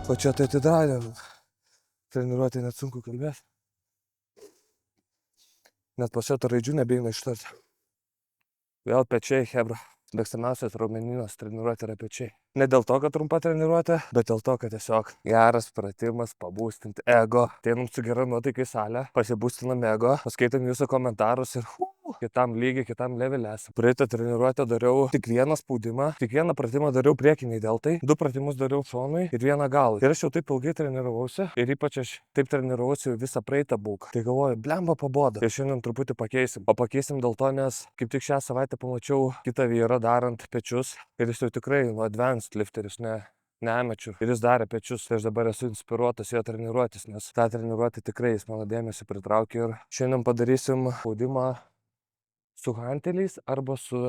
O čia tai atidarė. Treniruotė net sunku kalbėti. Net po šito raidžių nebeina ištarti. Vėl pečiai, hebra. Mėgstamiausias raumenynas treniruotė yra pečiai. Ne dėl to, kad trumpa treniruotė, bet dėl to, kad tiesiog geras pratimas, pabūstinti ego. Ateinam su gera nuotaika į salę, pasibūstinam ego, paskaitam jūsų komentarus ir kitam lygiai, kitam levelį esam. Praeitą treniruotę dariau tik vieną spaudimą, tik vieną pratimą dariau priekiniai deltai, 2 pratimus dariau šonui ir 1 galui. Ir aš jau taip ilgai treniravausi ir ypač aš taip treniravausi visą praeitą būką. Tai galvoju, blemba pabodo. Ir šiandien truputį pakeisim. O pakeisim dėl to, nes kaip tik šią savaitę pamačiau kitą vyrą darant pečius ir jis jau tikrai advanced lifteris, ne amateur. Ir jis darė pečius, tai aš dabar esu inspiruotas jo treniruotis, nes tą treniruotę tikrai jis mano dėmesį pritraukė. Ir šiandien padarysim spaudimą su hanteliais arba su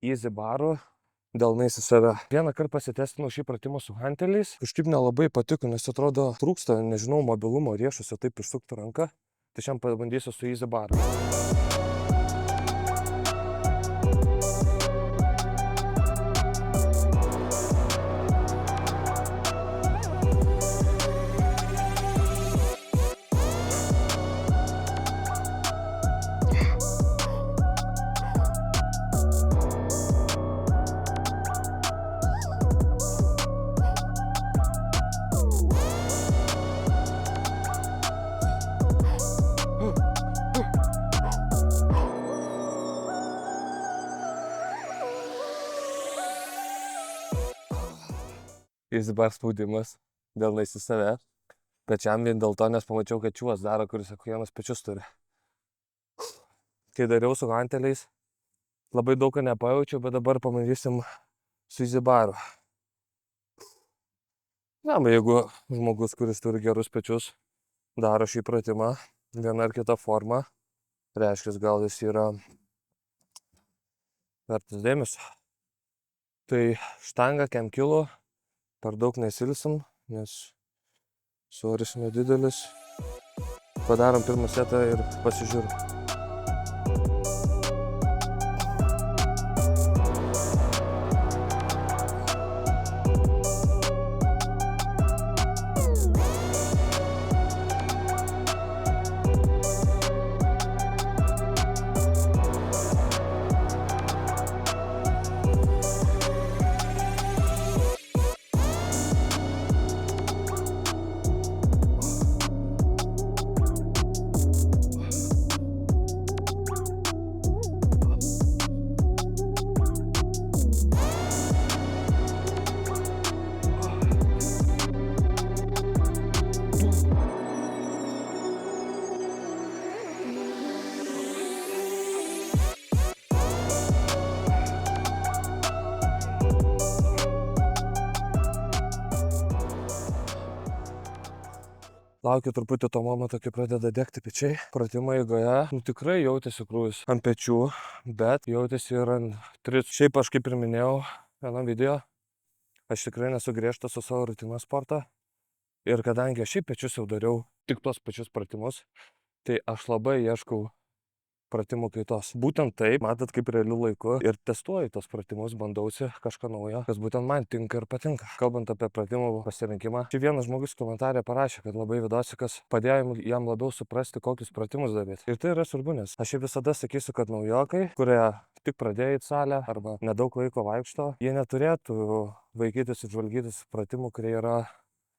easy baru delnais į save. Vieną kartą pasitestinau šį pratimą su hanteliais. Kažkaip nelabai patiko, nes atrodo trūksta, nežinau, mobilumo riešuose taip išsukti ranką. Tai šiandien pabandysiu su easy baru. Easy bar spaudimas, delnais į save. Pečiam vien dėl to, nes pamačiau, kad čiuos daro, kuris vienas pečius turi. Kai dariau su hanteliais, labai daug ką nepajaučiau, bet dabar pamatysim su easy baru. Na, jeigu žmogus, kuris turi gerus pečius, daro šį pratimą viena ar kita forma, reiškia, gal jis yra vertas dėmesio. Tai štanga kem kilo. Per daug nesilsim, nes svoris nedidelis. Padarom pirmą setą ir pasižiūrim. Laukiu truputį to momento, kai pradeda degti pečiai. Pratimo eigoje, tikrai jautėsi krūvis ant pečių, bet jautėsi ir ant triceps. Šiaip aš kaip ir minėjau vienam video, aš tikrai nesu griežtas su savo rutina sporto. Ir kadangi aš šiaip pečius jau dariau tik tos pačius pratimus, tai aš labai ieškau pratimų kaitos. Būtent taip, matot, kaip realiu laiku ir testuoju tos pratimus, bandausi kažką naujo, kas būtent man tinka ir patinka. Kalbant apie pratimų pasirinkimą, čia vienas žmogus komentarė parašė, kad labai vidosikas padėjo jam labiau suprasti, kokius pratimus daryti. Ir tai yra svarbu, nes aš visada sakysiu, kad naujokai, kurie tik pradėjo į salę arba nedaug laiko vaikšto, jie neturėtų vaikytis ir žvalgytis pratimų, kurie yra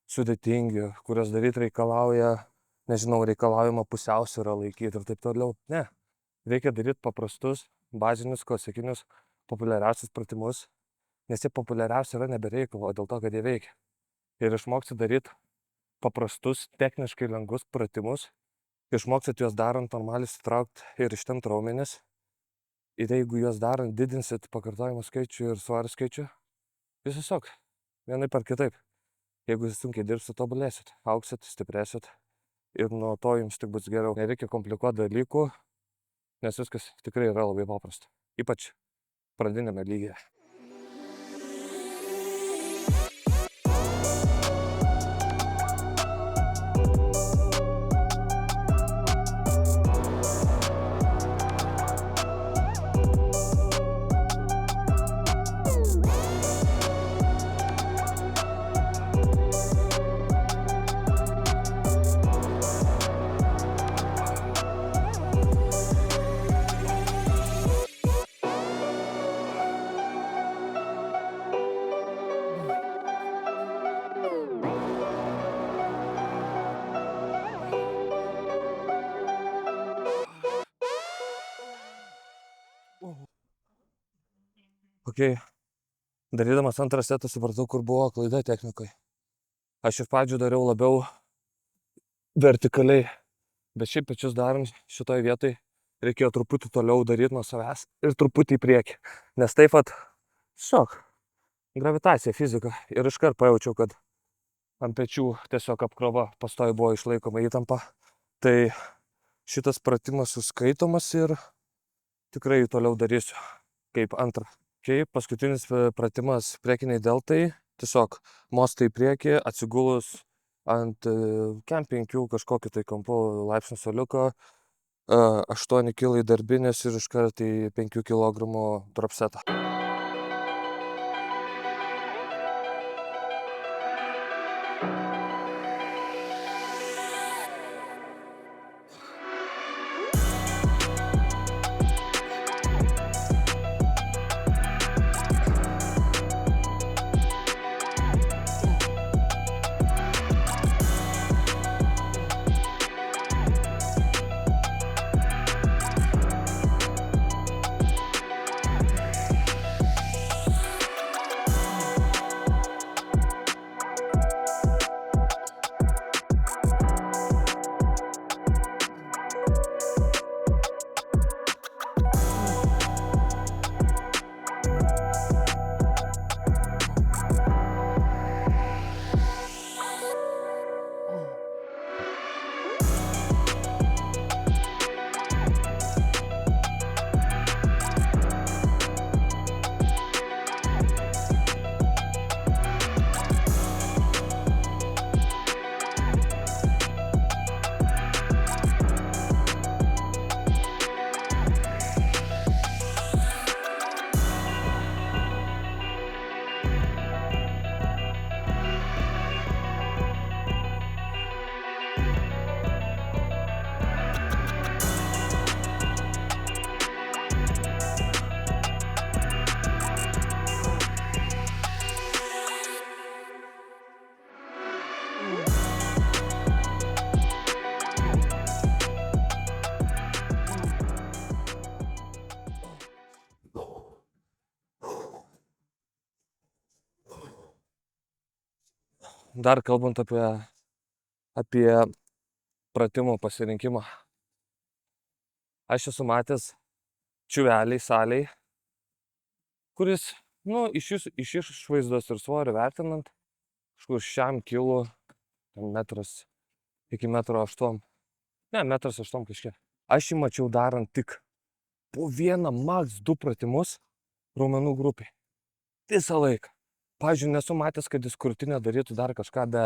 sudėtingi, kurias daryti reikalauja, nežinau, reikalaujama pusiausvyrą laikyti ir taip toliau. Ne. Reikia daryti paprastus, bazinius, klasikinius, populiariausius pratimus, nes jie populiariausi yra nebereikalo, dėl to, kad jie veikia. Ir išmoksit daryti paprastus, techniškai lengvus pratimus, išmoksit juos darant normaliai sutraukti ir ištempt raumenis. Ir jeigu juos darant didinsit pakartojimų skaičių ir svorio skaičių, jūs tiesiog vienaip ar kitaip. Jeigu jūs sunkiai dirbsit, tobulėsit, augsit, stiprėsit ir nuo to jums tik bus geriau. Nereikia komplikuoti dalykų, nes viskas tikrai yra labai paprasta, ypač pradinėme lygyje. okei. Darydamas antrą setą supratau, kur buvo klaida technikoje. Aš iš pradžių dariau labiau vertikaliai, bet šiaip pečius darant šitoj vietoj reikėjo truputį toliau daryti nuo savęs ir truputį į priekį. Nes taip pat, tiesiog, gravitacija, fizika. Ir iškart pajaučiau, kad ant pečių tiesiog apkrova pastoviai buvo išlaikoma įtampa. Tai šitas pratimas suskaitomas ir tikrai toliau darysiu kaip antrą. Kai paskutinis pratimas priekiniai deltai, tiesiog mostai į priekį, atsigulus ant kem 5 kažkokį tai kampu laipsnių suoliuko, 8 kilai darbinės ir iškart į 5 kg dropsetą. Dar kalbant apie pratimų pasirinkimą. Aš esu matęs čiuveliai salėj, kuris, iš išvaizdos ir svorio vertinant, kažkur šiam kilų metras iki 1,8 m. Ne, 1,8 m kažkiek. Aš jį mačiau darant tik po 1, max 2 pratimus raumenų grupiai. Visą laiką. Pavyzdžiui, nesu matęs, kad jis krūtinę darytų dar kažką be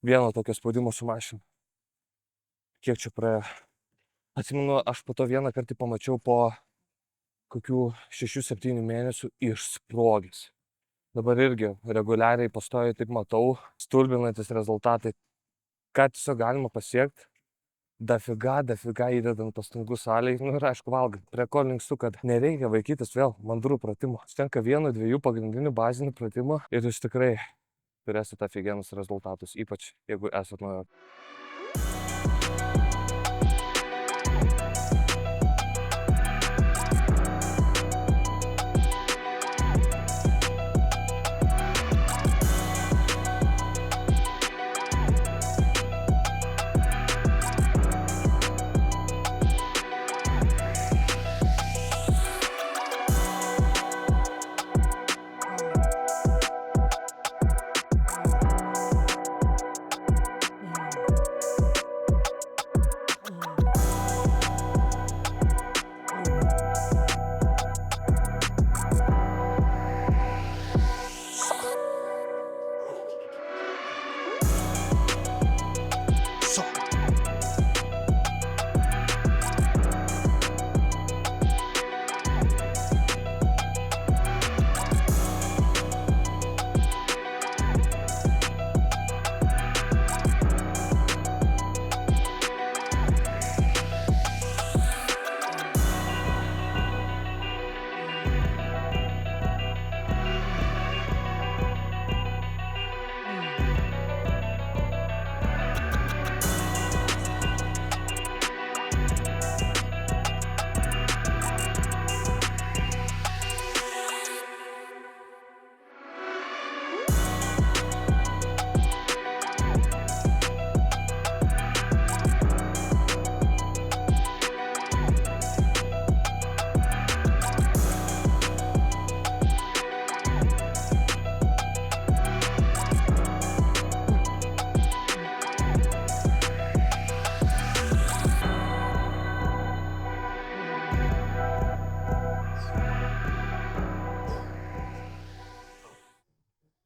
vieno tokio spaudimo sumažinimo. Kiek čia praėjo? Atsimenu, aš po to vieną kartą pamačiau po kokių 6-7 mėnesių išsprogęs. Dabar irgi reguliariai pastoviai taip matau, stulbinantis rezultatai. Ką tiesiog galima pasiekti, dafiga įdedant pastangų salėj, ir aišku valgant. Prie ko linkstu, kad nereikia vaikytis vėl mandrų pratimų. Užtenka 1-2 pagrindinių bazinių pratimų ir jūs tikrai turėsite afigenus rezultatus, ypač jeigu esate naujokas.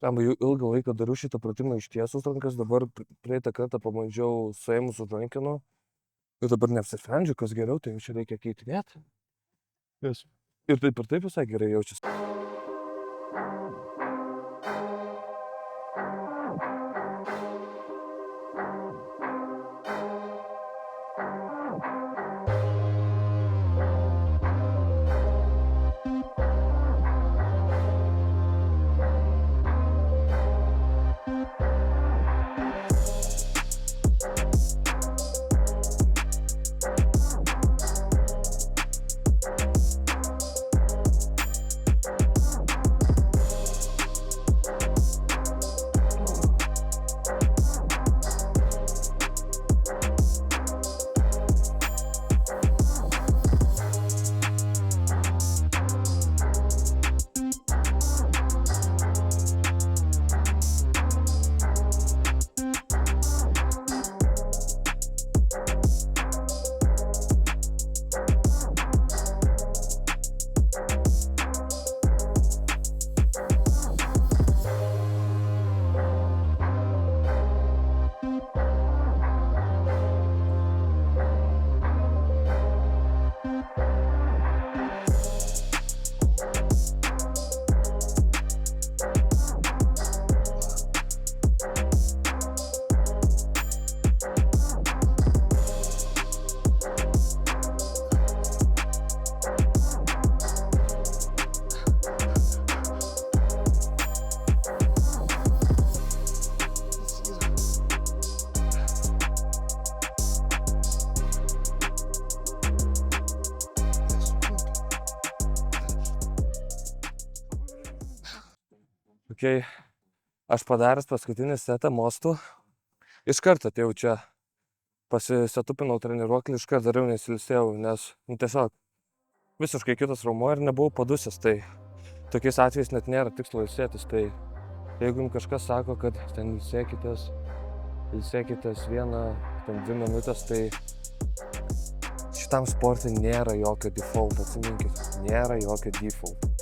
Tam jau ilgą laiką dariau šitą pratimą ištiesus rankas, dabar praeitą kartą pabandžiau suėmus už rankinų. Ir dabar neapsisprendžiu, kas geriau, tai jau čia reikia keitinėti. Yes. Ir taip visai gerai jaučiasi. Okay. Aš padaręs paskutinį setą mostų, iš karto atėjau čia, pasisetupinau treniruoklį, iš karto dariau, nesilsėjau, nes tiesiog visiškai kitas raumuo ir nebuvau padusęs, tai tokiais atvejais net nėra tikslo ilsėtis, tai jeigu jums kažkas sako, kad ten ilsėkitės 1-2 minutės, tai šitam sportui nėra jokio default, atsiminkit, nėra jokio default.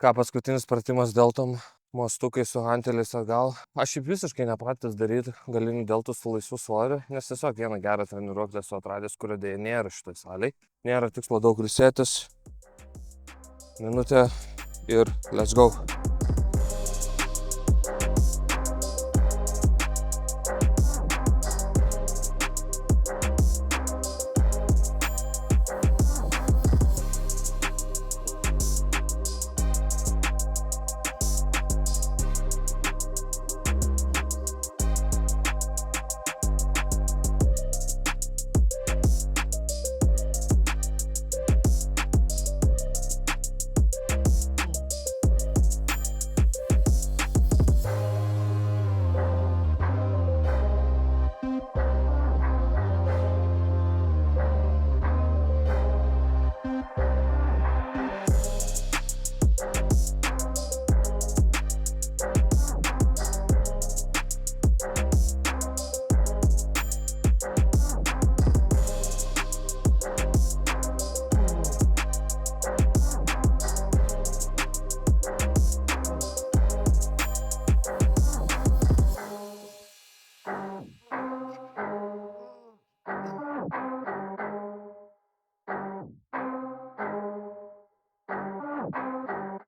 Ką paskutinis pratimas deltom, mostukai su hanteliais atgal. Aš šiaip visiškai nepratęs daryti galinių deltų su laisvu svoriu, nes tiesiog vieną gerą treniruoklę esu atradęs, kurio dėja nėra šitoj salėj. Nėra tikslo daug ilsėtis. Minutė ir let's go.